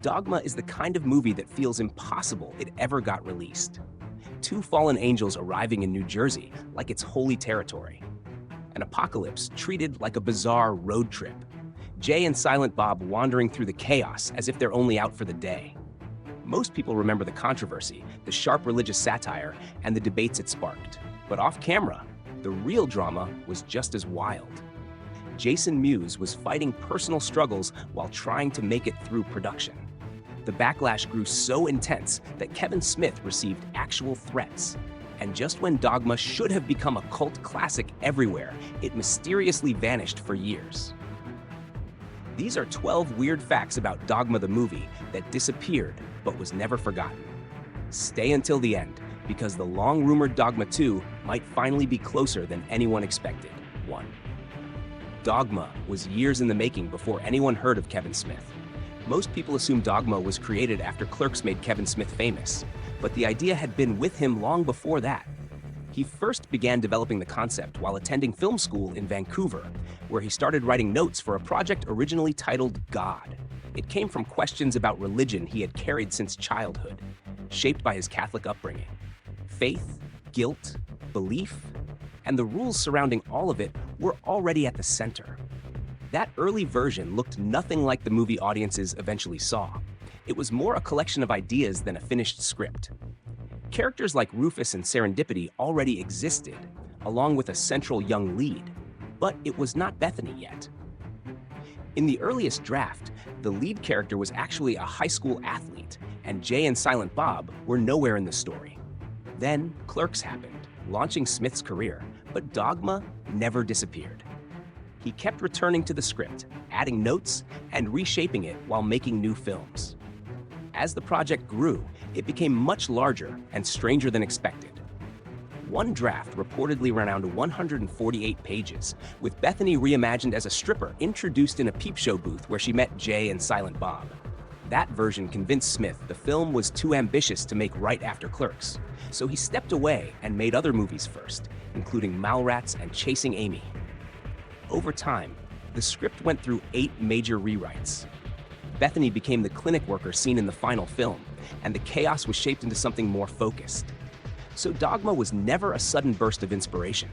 Dogma is the kind of movie that feels impossible it ever got released. Two fallen angels arriving in New Jersey like it's holy territory. An apocalypse treated like a bizarre road trip. Jay and Silent Bob wandering through the chaos as if they're only out for the day. Most people remember the controversy, the sharp religious satire, and the debates it sparked. But off camera, the real drama was just as wild. Jason Mewes was fighting personal struggles while trying to make it through production. The backlash grew so intense that Kevin Smith received actual threats. And just when Dogma should have become a cult classic everywhere, it mysteriously vanished for years. These are 12 weird facts about Dogma the movie that disappeared but was never forgotten. Stay until the end, because the long-rumored Dogma 2 might finally be closer than anyone expected. 1. Dogma was years in the making before anyone heard of Kevin Smith. Most people assume Dogma was created after Clerks made Kevin Smith famous, but the idea had been with him long before that. He first began developing the concept while attending film school in Vancouver, where he started writing notes for a project originally titled God. It came from questions about religion he had carried since childhood, shaped by his Catholic upbringing. Faith, guilt, belief, and the rules surrounding all of it were already at the center. That early version looked nothing like the movie audiences eventually saw. It was more a collection of ideas than a finished script. Characters like Rufus and Serendipity already existed, along with a central young lead, but it was not Bethany yet. In the earliest draft, the lead character was actually a high school athlete, and Jay and Silent Bob were nowhere in the story. Then Clerks happened, launching Smith's career, but Dogma never disappeared. He kept returning to the script, adding notes, and reshaping it while making new films. As the project grew, it became much larger and stranger than expected. One draft reportedly ran around 148 pages, with Bethany reimagined as a stripper introduced in a peep show booth where she met Jay and Silent Bob. That version convinced Smith the film was too ambitious to make right after Clerks, so he stepped away and made other movies first, including Mallrats and Chasing Amy. Over time, the script went through 8 major rewrites. Bethany became the clinic worker seen in the final film, and the chaos was shaped into something more focused. So Dogma was never a sudden burst of inspiration.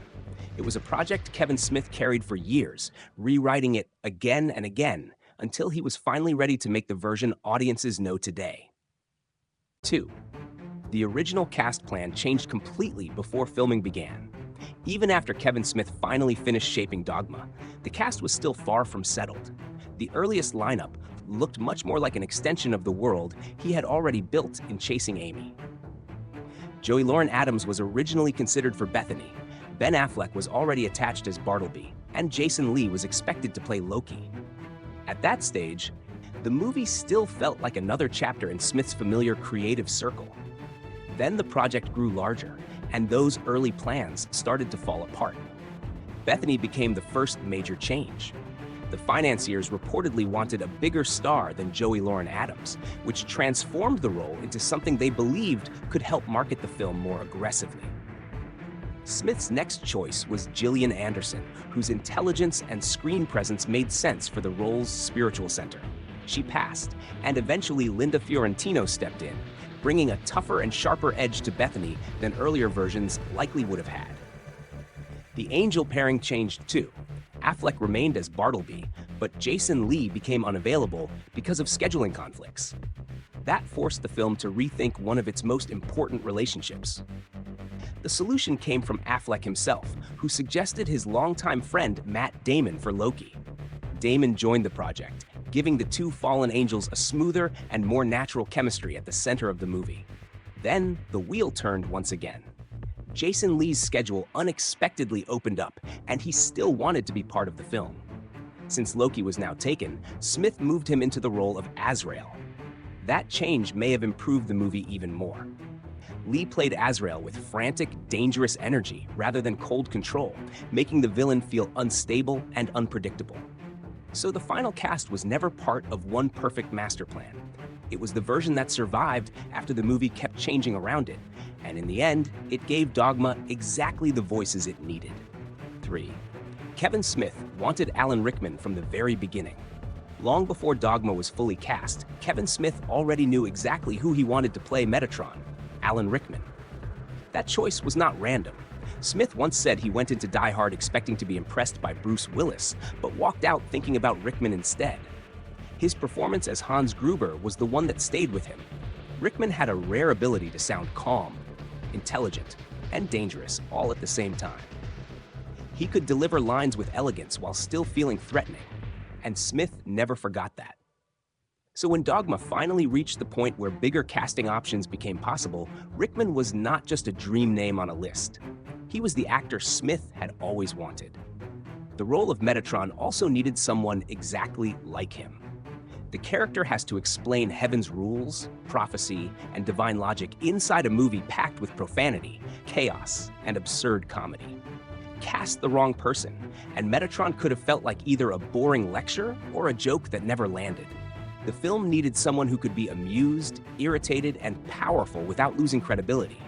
It was a project Kevin Smith carried for years, rewriting it again and again, until he was finally ready to make the version audiences know today. 2. The original cast plan changed completely before filming began. Even after Kevin Smith finally finished shaping Dogma, the cast was still far from settled. The earliest lineup looked much more like an extension of the world he had already built in Chasing Amy. Joey Lauren Adams was originally considered for Bethany, Ben Affleck was already attached as Bartleby, and Jason Lee was expected to play Loki. At that stage, the movie still felt like another chapter in Smith's familiar creative circle. Then the project grew larger, and those early plans started to fall apart. Bethany became the first major change. The financiers reportedly wanted a bigger star than Joey Lauren Adams, which transformed the role into something they believed could help market the film more aggressively. Smith's next choice was Gillian Anderson, whose intelligence and screen presence made sense for the role's spiritual center. She passed, and eventually Linda Fiorentino stepped in, bringing a tougher and sharper edge to Bethany than earlier versions likely would have had. The angel pairing changed too. Affleck remained as Bartleby, but Jason Lee became unavailable because of scheduling conflicts. That forced the film to rethink one of its most important relationships. The solution came from Affleck himself, who suggested his longtime friend Matt Damon for Loki. Damon joined the project, giving the two fallen angels a smoother and more natural chemistry at the center of the movie. Then the wheel turned once again. Jason Lee's schedule unexpectedly opened up, and he still wanted to be part of the film. Since Loki was now taken, Smith moved him into the role of Azrael. That change may have improved the movie even more. Lee played Azrael with frantic, dangerous energy rather than cold control, making the villain feel unstable and unpredictable. So the final cast was never part of one perfect master plan. It was the version that survived after the movie kept changing around it, and in the end, it gave Dogma exactly the voices it needed. 3. Kevin Smith wanted Alan Rickman from the very beginning. Long before Dogma was fully cast, Kevin Smith already knew exactly who he wanted to play Metatron, Alan Rickman. That choice was not random. Smith once said he went into Die Hard expecting to be impressed by Bruce Willis, but walked out thinking about Rickman instead. His performance as Hans Gruber was the one that stayed with him. Rickman had a rare ability to sound calm, intelligent, and dangerous all at the same time. He could deliver lines with elegance while still feeling threatening, and Smith never forgot that. So when Dogma finally reached the point where bigger casting options became possible, Rickman was not just a dream name on a list. He was the actor Smith had always wanted. The role of Metatron also needed someone exactly like him. The character has to explain heaven's rules, prophecy, and divine logic inside a movie packed with profanity, chaos, and absurd comedy. Cast the wrong person, and Metatron could have felt like either a boring lecture or a joke that never landed. The film needed someone who could be amused, irritated, and powerful without losing credibility.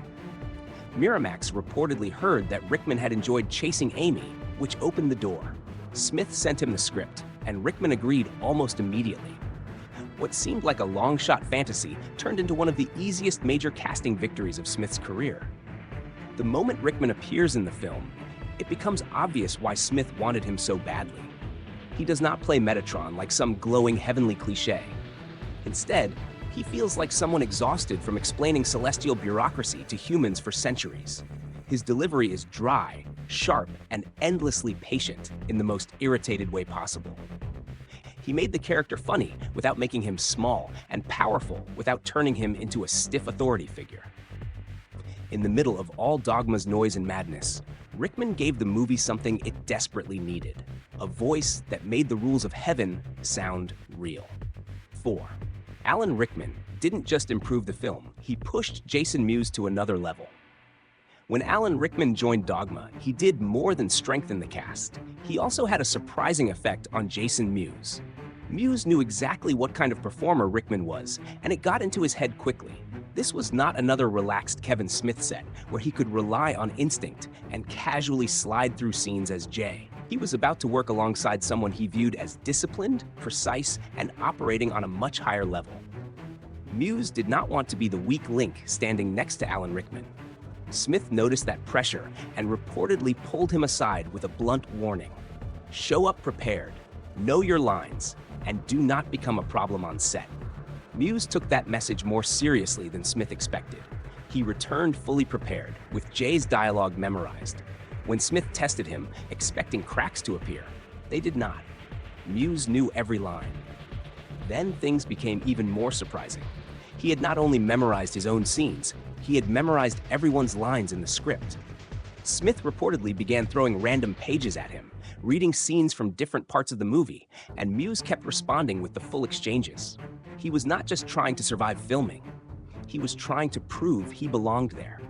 Miramax reportedly heard that Rickman had enjoyed chasing Amy, which opened the door. Smith sent him the script, and Rickman agreed almost immediately. What seemed like a long-shot fantasy turned into one of the easiest major casting victories of Smith's career. The moment Rickman appears in the film, it becomes obvious why Smith wanted him so badly. He does not play Metatron like some glowing heavenly cliché. Instead, he feels like someone exhausted from explaining celestial bureaucracy to humans for centuries. His delivery is dry, sharp, and endlessly patient in the most irritated way possible. He made the character funny without making him small, and powerful without turning him into a stiff authority figure. In the middle of all Dogma's noise and madness, Rickman gave the movie something it desperately needed: a voice that made the rules of heaven sound real. 4. Alan Rickman didn't just improve the film, he pushed Jason Mewes to another level. When Alan Rickman joined Dogma, he did more than strengthen the cast. He also had a surprising effect on Jason Mewes. Mewes knew exactly what kind of performer Rickman was, and it got into his head quickly. This was not another relaxed Kevin Smith set, where he could rely on instinct and casually slide through scenes as Jay. He was about to work alongside someone he viewed as disciplined, precise, and operating on a much higher level. Mewes did not want to be the weak link standing next to Alan Rickman. Smith noticed that pressure and reportedly pulled him aside with a blunt warning: show up prepared, know your lines, and do not become a problem on set. Mewes took that message more seriously than Smith expected. He returned fully prepared, with Jay's dialogue memorized. When Smith tested him, expecting cracks to appear, they did not. Mewes knew every line. Then things became even more surprising. He had not only memorized his own scenes, he had memorized everyone's lines in the script. Smith reportedly began throwing random pages at him, reading scenes from different parts of the movie, and Mewes kept responding with the full exchanges. He was not just trying to survive filming, he was trying to prove he belonged there.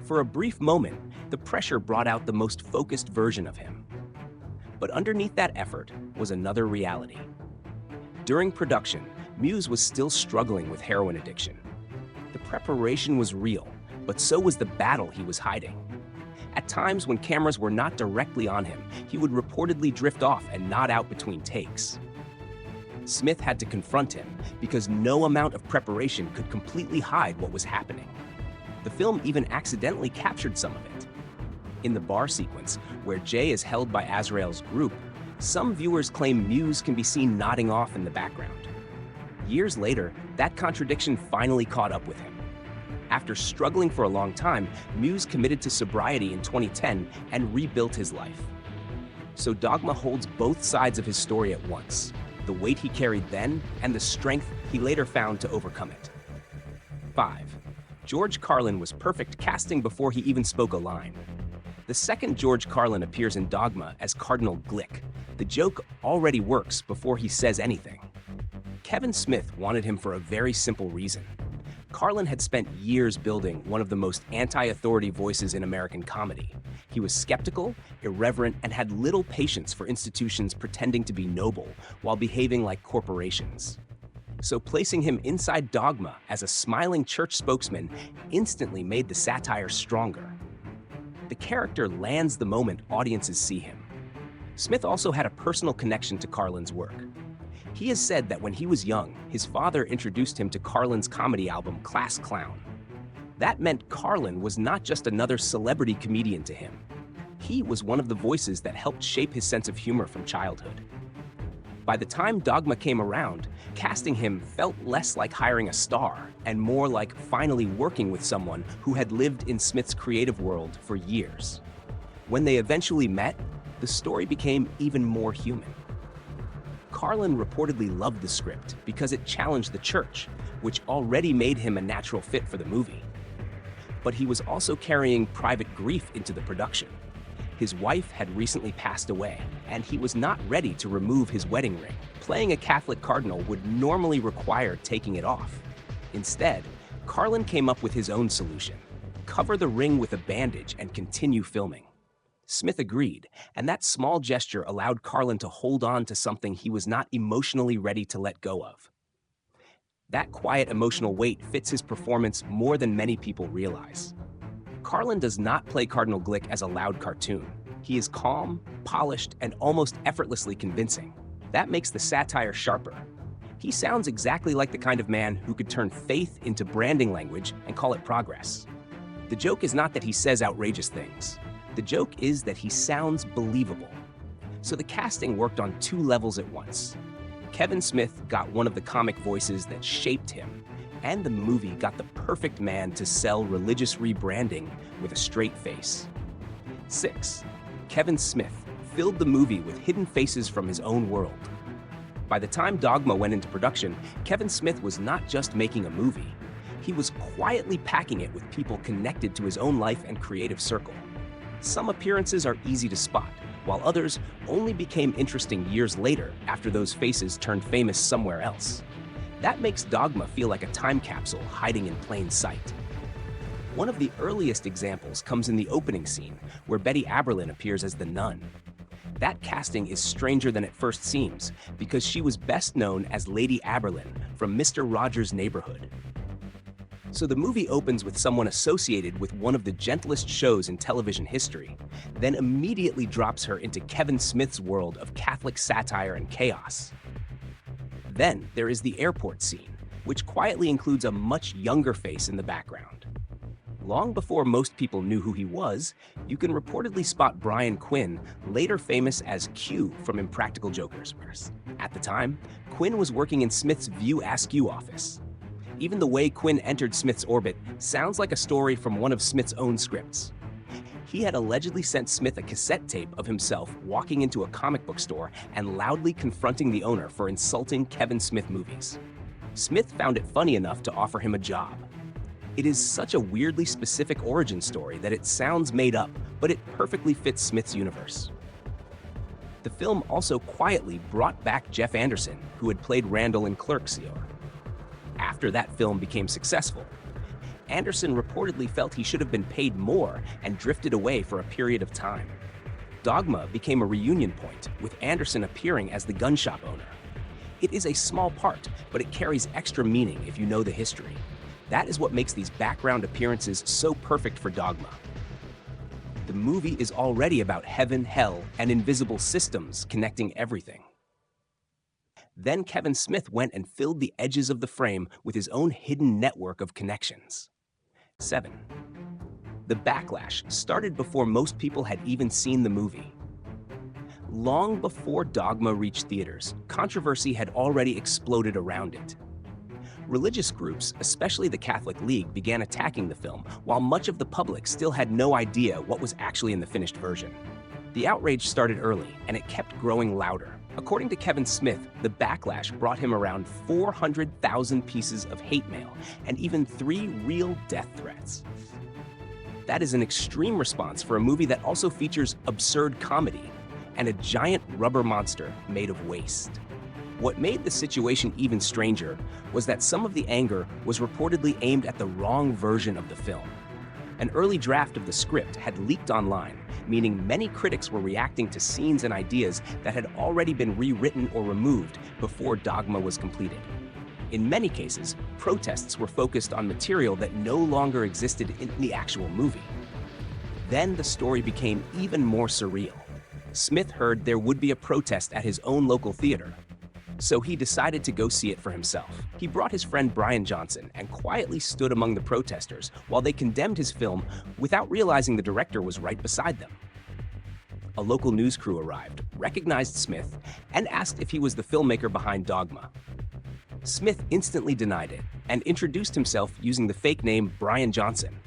For a brief moment, the pressure brought out the most focused version of him. But underneath that effort was another reality. During production, Mewes was still struggling with heroin addiction. The preparation was real, but so was the battle he was hiding. At times when cameras were not directly on him, he would reportedly drift off and nod out between takes. Smith had to confront him because no amount of preparation could completely hide what was happening. The film even accidentally captured some of it. In the bar sequence, where Jay is held by Azrael's group, some viewers claim Mewes can be seen nodding off in the background. Years later, that contradiction finally caught up with him. After struggling for a long time, Mewes committed to sobriety in 2010 and rebuilt his life. So Dogma holds both sides of his story at once: the weight he carried then and the strength he later found to overcome it. 5. George Carlin was perfect casting before he even spoke a line. The second George Carlin appears in Dogma as Cardinal Glick, the joke already works before he says anything. Kevin Smith wanted him for a very simple reason. Carlin had spent years building one of the most anti-authority voices in American comedy. He was skeptical, irreverent, and had little patience for institutions pretending to be noble while behaving like corporations. So placing him inside Dogma as a smiling church spokesman instantly made the satire stronger. The character lands the moment audiences see him. Smith also had a personal connection to Carlin's work. He has said that when he was young, his father introduced him to Carlin's comedy album Class Clown. That meant Carlin was not just another celebrity comedian to him. He was one of the voices that helped shape his sense of humor from childhood. By the time Dogma came around, casting him felt less like hiring a star and more like finally working with someone who had lived in Smith's creative world for years. When they eventually met, the story became even more human. Carlin reportedly loved the script because it challenged the church, which already made him a natural fit for the movie. But he was also carrying private grief into the production. His wife had recently passed away, and he was not ready to remove his wedding ring. Playing a Catholic cardinal would normally require taking it off. Instead, Carlin came up with his own solution: cover the ring with a bandage and continue filming. Smith agreed, and that small gesture allowed Carlin to hold on to something he was not emotionally ready to let go of. That quiet emotional weight fits his performance more than many people realize. Carlin does not play Cardinal Glick as a loud cartoon. He is calm, polished, and almost effortlessly convincing. That makes the satire sharper. He sounds exactly like the kind of man who could turn faith into branding language and call it progress. The joke is not that he says outrageous things. The joke is that he sounds believable. So the casting worked on two levels at once. Kevin Smith got one of the comic voices that shaped him, and the movie got the perfect man to sell religious rebranding with a straight face. 6. Kevin Smith filled the movie with hidden faces from his own world. By the time Dogma went into production, Kevin Smith was not just making a movie. He was quietly packing it with people connected to his own life and creative circle. Some appearances are easy to spot, while others only became interesting years later after those faces turned famous somewhere else. That makes Dogma feel like a time capsule hiding in plain sight. One of the earliest examples comes in the opening scene, where Betty Aberlin appears as the nun. That casting is stranger than it first seems, because she was best known as Lady Aberlin from Mr. Rogers' Neighborhood. So the movie opens with someone associated with one of the gentlest shows in television history, then immediately drops her into Kevin Smith's world of Catholic satire and chaos. Then there is the airport scene, which quietly includes a much younger face in the background. Long before most people knew who he was, you can reportedly spot Brian Quinn, later famous as Q from Impractical Jokers. At the time, Quinn was working in Smith's View Askew office. Even the way Quinn entered Smith's orbit sounds like a story from one of Smith's own scripts. He had allegedly sent Smith a cassette tape of himself walking into a comic book store and loudly confronting the owner for insulting Kevin Smith movies. Smith found it funny enough to offer him a job. It is such a weirdly specific origin story that it sounds made up, but it perfectly fits Smith's universe. The film also quietly brought back Jeff Anderson, who had played Randall in Clerks. After that film became successful, Anderson reportedly felt he should have been paid more and drifted away for a period of time. Dogma became a reunion point, with Anderson appearing as the gun shop owner. It is a small part, but it carries extra meaning if you know the history. That is what makes these background appearances so perfect for Dogma. The movie is already about heaven, hell, and invisible systems connecting everything. Then Kevin Smith went and filled the edges of the frame with his own hidden network of connections. 7. The backlash started before most people had even seen the movie. Long before Dogma reached theaters, controversy had already exploded around it. Religious groups, especially the Catholic League, began attacking the film, while much of the public still had no idea what was actually in the finished version. The outrage started early, and it kept growing louder. According to Kevin Smith, the backlash brought him around 400,000 pieces of hate mail and even 3 real death threats. That is an extreme response for a movie that also features absurd comedy and a giant rubber monster made of waste. What made the situation even stranger was that some of the anger was reportedly aimed at the wrong version of the film. An early draft of the script had leaked online, meaning many critics were reacting to scenes and ideas that had already been rewritten or removed before Dogma was completed. In many cases, protests were focused on material that no longer existed in the actual movie. Then the story became even more surreal. Smith heard there would be a protest at his own local theater. so he decided to go see it for himself. He brought his friend Brian Johnson and quietly stood among the protesters while they condemned his film without realizing the director was right beside them. A local news crew arrived, recognized Smith, and asked if he was the filmmaker behind Dogma. Smith instantly denied it and introduced himself using the fake name Brian Johnson.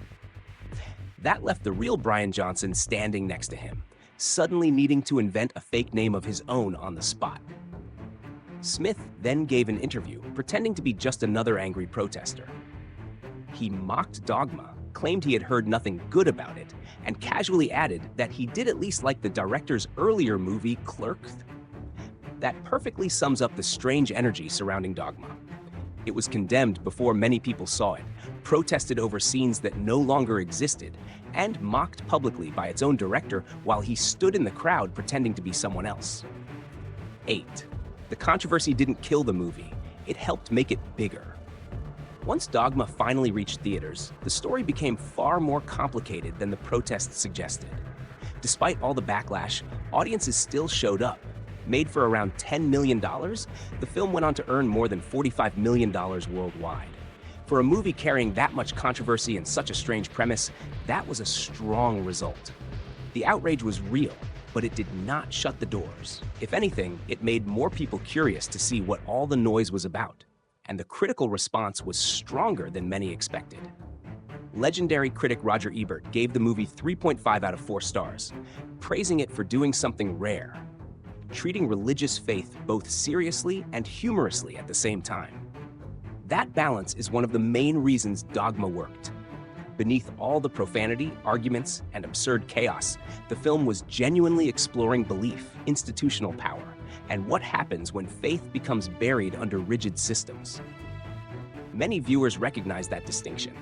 That left the real Brian Johnson standing next to him, suddenly needing to invent a fake name of his own on the spot. Smith then gave an interview, pretending to be just another angry protester. He mocked Dogma, claimed he had heard nothing good about it, and casually added that he did at least like the director's earlier movie, Clerks. That perfectly sums up the strange energy surrounding Dogma. It was condemned before many people saw it, protested over scenes that no longer existed, and mocked publicly by its own director while he stood in the crowd pretending to be someone else. 8. The controversy didn't kill the movie, it helped make it bigger. Once Dogma finally reached theaters, the story became far more complicated than the protests suggested. Despite all the backlash, audiences still showed up. Made for around $10 million, the film went on to earn more than $45 million worldwide. For a movie carrying that much controversy and such a strange premise, that was a strong result. The outrage was real, but it did not shut the doors. If anything, it made more people curious to see what all the noise was about. And the critical response was stronger than many expected. Legendary critic Roger Ebert gave the movie 3.5 out of 4 stars, praising it for doing something rare, treating religious faith both seriously and humorously at the same time. That balance is one of the main reasons Dogma worked. Beneath all the profanity, arguments, and absurd chaos, the film was genuinely exploring belief, institutional power, and what happens when faith becomes buried under rigid systems. Many viewers recognize that distinction.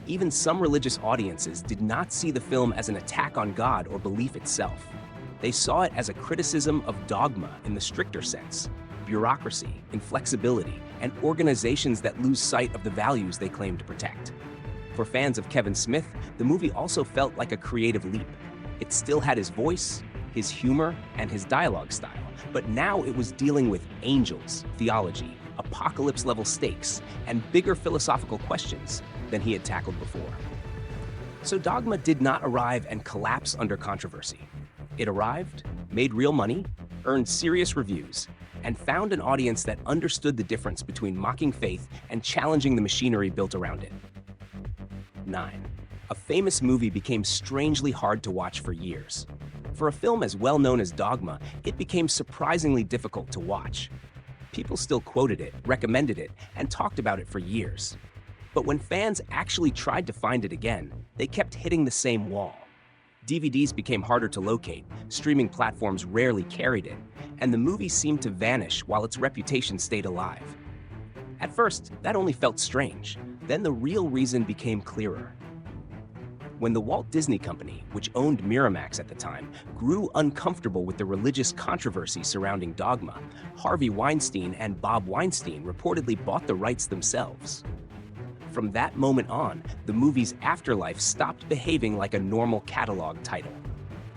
Even some religious audiences did not see the film as an attack on God or belief itself. They saw it as a criticism of dogma in the stricter sense, bureaucracy, inflexibility, and organizations that lose sight of the values they claim to protect. For fans of Kevin Smith, the movie also felt like a creative leap. It still had his voice, his humor, and his dialogue style, but now it was dealing with angels, theology, apocalypse-level stakes, and bigger philosophical questions than he had tackled before. So Dogma did not arrive and collapse under controversy. It arrived, made real money, earned serious reviews, and found an audience that understood the difference between mocking faith and challenging the machinery built around it. 9. A famous movie became strangely hard to watch for years. For a film as well known as Dogma, it became surprisingly difficult to watch. People still quoted it, recommended it, and talked about it for years. But when fans actually tried to find it again, they kept hitting the same wall. DVDs became harder to locate, streaming platforms rarely carried it, and the movie seemed to vanish while its reputation stayed alive. At first, that only felt strange. Then the real reason became clearer. When the Walt Disney Company, which owned Miramax at the time, grew uncomfortable with the religious controversy surrounding Dogma, Harvey Weinstein and Bob Weinstein reportedly bought the rights themselves. From that moment on, the movie's afterlife stopped behaving like a normal catalog title.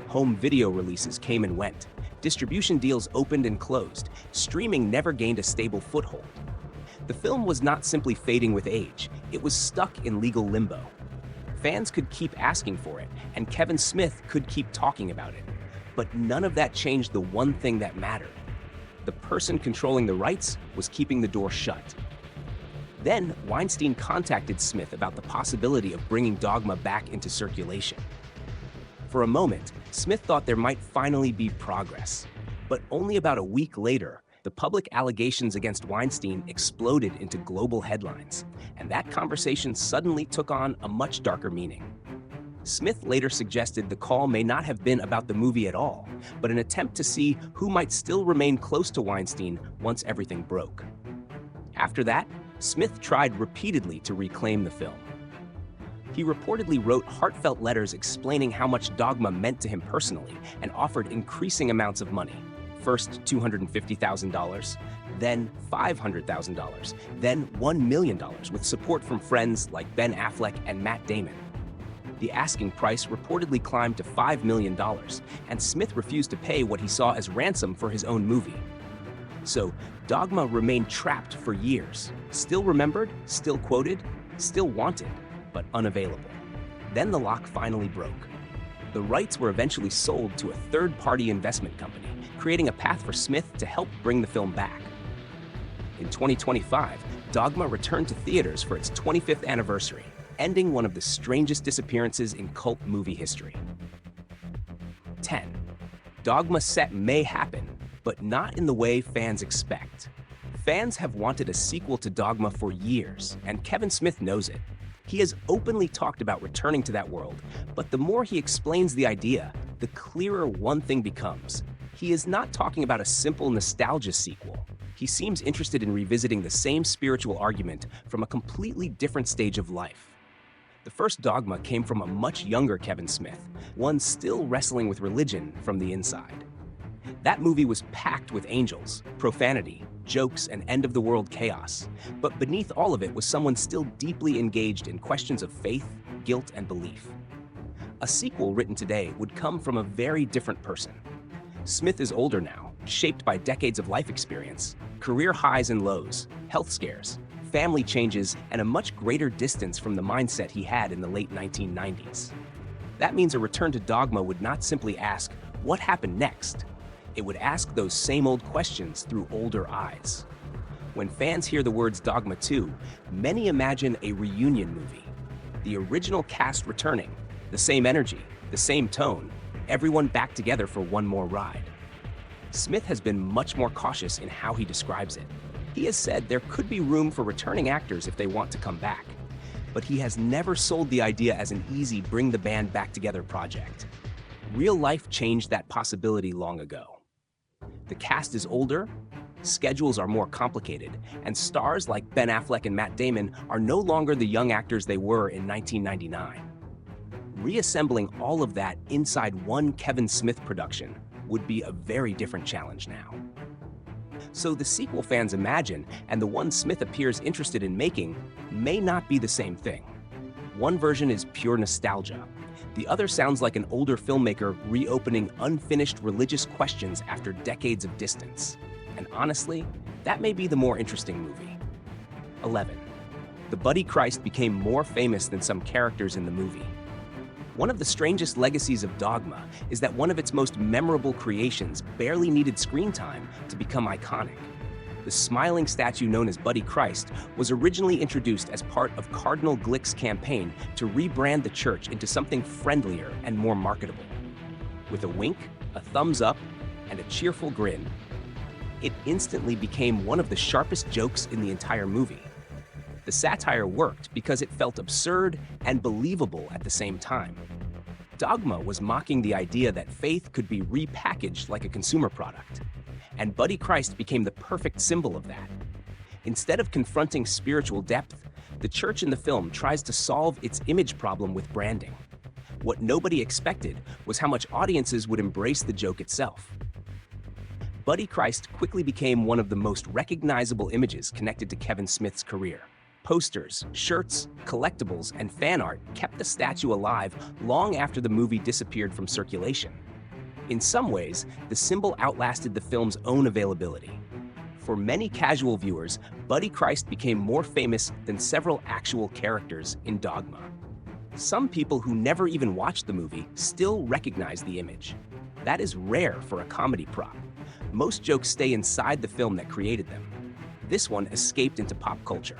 Home video releases came and went. Distribution deals opened and closed. Streaming never gained a stable foothold. The film was not simply fading with age, it was stuck in legal limbo. Fans could keep asking for it, and Kevin Smith could keep talking about it. But none of that changed the one thing that mattered. The person controlling the rights was keeping the door shut. Then, Weinstein contacted Smith about the possibility of bringing Dogma back into circulation. For a moment, Smith thought there might finally be progress. But only about a week later, the public allegations against Weinstein exploded into global headlines, and that conversation suddenly took on a much darker meaning. Smith later suggested the call may not have been about the movie at all, but an attempt to see who might still remain close to Weinstein once everything broke. After that, Smith tried repeatedly to reclaim the film. He reportedly wrote heartfelt letters explaining how much Dogma meant to him personally and offered increasing amounts of money. First $250,000, then $500,000, then $1 million with support from friends like Ben Affleck and Matt Damon. The asking price reportedly climbed to $5 million, and Smith refused to pay what he saw as ransom for his own movie. So Dogma remained trapped for years, still remembered, still quoted, still wanted, but unavailable. Then the lock finally broke. The rights were eventually sold to a third-party investment company, creating a path for Smith to help bring the film back. In 2025, Dogma returned to theaters for its 25th anniversary, ending one of the strangest disappearances in cult movie history. 10. Dogma set may happen, but not in the way fans expect. Fans have wanted a sequel to Dogma for years, and Kevin Smith knows it. He has openly talked about returning to that world, but the more he explains the idea, the clearer one thing becomes. He is not talking about a simple nostalgia sequel. He seems interested in revisiting the same spiritual argument from a completely different stage of life. The first Dogma came from a much younger Kevin Smith, one still wrestling with religion from the inside. That movie was packed with angels, profanity, jokes, and end-of-the-world chaos. But beneath all of it was someone still deeply engaged in questions of faith, guilt, and belief. A sequel written today would come from a very different person. Smith is older now, shaped by decades of life experience, career highs and lows, health scares, family changes, and a much greater distance from the mindset he had in the late 1990s. That means a return to Dogma would not simply ask, what happened next? It would ask those same old questions through older eyes. When fans hear the words Dogma 2, many imagine a reunion movie. The original cast returning, the same energy, the same tone, everyone back together for one more ride. Smith has been much more cautious in how he describes it. He has said there could be room for returning actors if they want to come back, but he has never sold the idea as an easy bring the band back together project. Real life changed that possibility long ago. The cast is older, schedules are more complicated, and stars like Ben Affleck and Matt Damon are no longer the young actors they were in 1999. Reassembling all of that inside one Kevin Smith production would be a very different challenge now. So the sequel fans imagine, and the one Smith appears interested in making, may not be the same thing. One version is pure nostalgia. The other sounds like an older filmmaker reopening unfinished religious questions after decades of distance. And honestly, that may be the more interesting movie. 11. The Buddy Christ became more famous than some characters in the movie. One of the strangest legacies of Dogma is that one of its most memorable creations barely needed screen time to become iconic. The smiling statue known as Buddy Christ was originally introduced as part of Cardinal Glick's campaign to rebrand the church into something friendlier and more marketable. With a wink, a thumbs up, and a cheerful grin, it instantly became one of the sharpest jokes in the entire movie. The satire worked because it felt absurd and believable at the same time. Dogma was mocking the idea that faith could be repackaged like a consumer product, and Buddy Christ became the perfect symbol of that. Instead of confronting spiritual depth, the church in the film tries to solve its image problem with branding. What nobody expected was how much audiences would embrace the joke itself. Buddy Christ quickly became one of the most recognizable images connected to Kevin Smith's career. Posters, shirts, collectibles, and fan art kept the statue alive long after the movie disappeared from circulation. In some ways, the symbol outlasted the film's own availability. For many casual viewers, Buddy Christ became more famous than several actual characters in Dogma. Some people who never even watched the movie still recognize the image. That is rare for a comedy prop. Most jokes stay inside the film that created them. This one escaped into pop culture.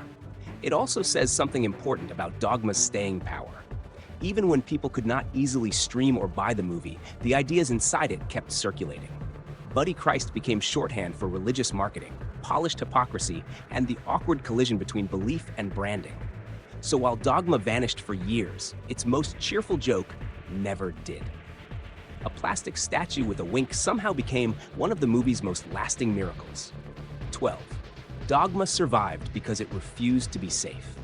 It also says something important about Dogma's staying power. Even when people could not easily stream or buy the movie, the ideas inside it kept circulating. Buddy Christ became shorthand for religious marketing, polished hypocrisy, and the awkward collision between belief and branding. So while Dogma vanished for years, its most cheerful joke never did. A plastic statue with a wink somehow became one of the movie's most lasting miracles. 12. Dogma survived because it refused to be safe.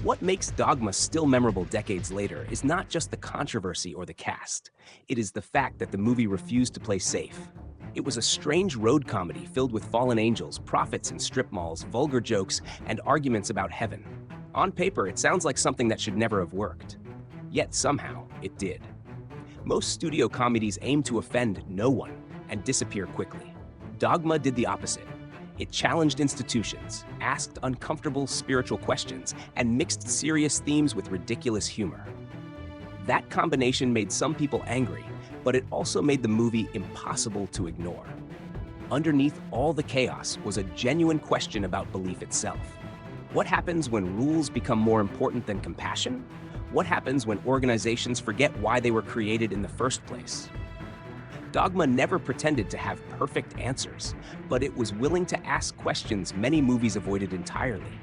What makes Dogma still memorable decades later is not just the controversy or the cast. It is the fact that the movie refused to play safe. It was a strange road comedy filled with fallen angels, prophets in strip malls, vulgar jokes, and arguments about heaven. On paper, it sounds like something that should never have worked. Yet somehow, it did. Most studio comedies aim to offend no one and disappear quickly. Dogma did the opposite. It challenged institutions, asked uncomfortable spiritual questions, and mixed serious themes with ridiculous humor. That combination made some people angry, but it also made the movie impossible to ignore. Underneath all the chaos was a genuine question about belief itself. What happens when rules become more important than compassion? What happens when organizations forget why they were created in the first place? Dogma never pretended to have perfect answers, but it was willing to ask questions many movies avoided entirely.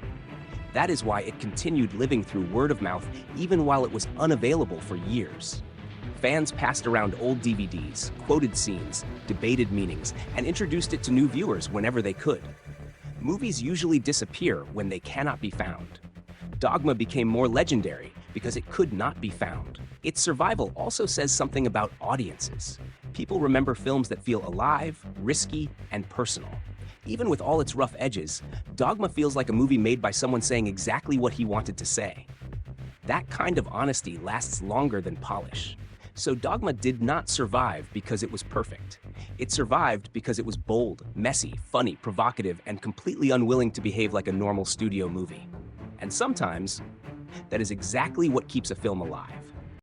That is why it continued living through word of mouth even while it was unavailable for years. Fans passed around old DVDs, quoted scenes, debated meanings, and introduced it to new viewers whenever they could. Movies usually disappear when they cannot be found. Dogma became more legendary because it could not be found. Its survival also says something about audiences. People remember films that feel alive, risky, and personal. Even with all its rough edges, Dogma feels like a movie made by someone saying exactly what he wanted to say. That kind of honesty lasts longer than polish. So Dogma did not survive because it was perfect. It survived because it was bold, messy, funny, provocative, and completely unwilling to behave like a normal studio movie. And sometimes, that is exactly what keeps a film alive.